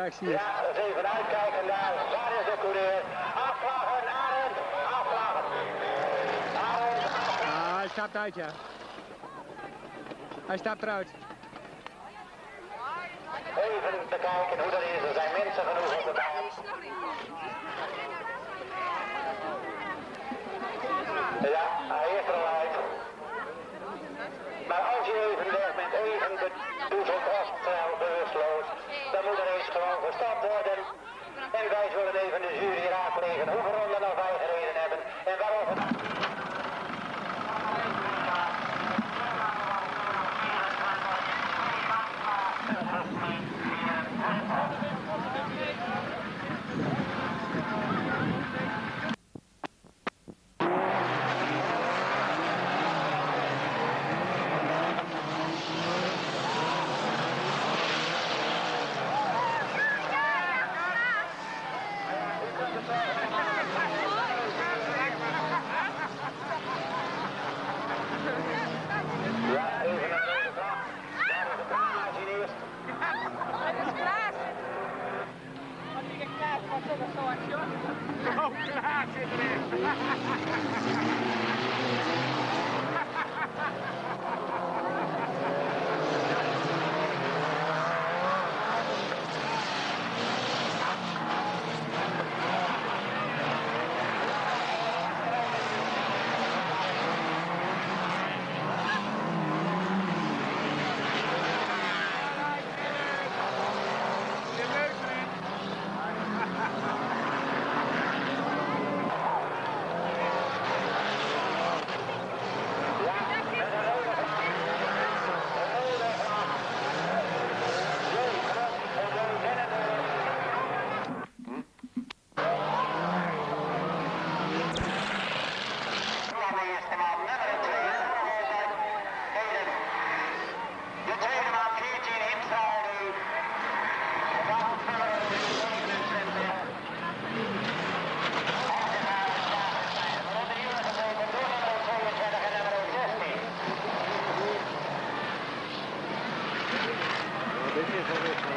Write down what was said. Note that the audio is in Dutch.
ik zie het. Ja, dus even uitkijken daar. Waar is de coureur? Afvlagen, Arend, afvlagen. Arend, afvlagen. Ah, hij stapt uit, ja. Hij stapt eruit. Even te kijken hoe dat is. Er zijn mensen genoeg op de baan. Ja, hij is er al uit. Maar als je even weg bent, even bedoezeld of bewusteloos, dan moet er eens gewoon gestopt worden. En wij zullen even de jury raadplegen hoeveel ronden nog wij gereden hebben en waarover. Ja, even een rode vlag. Daar is de praatmachine eerst. Het is Klaas. Wat is Klaas? Wat is dat zo actie? Oh, Klaas zit erin. Dit is alweer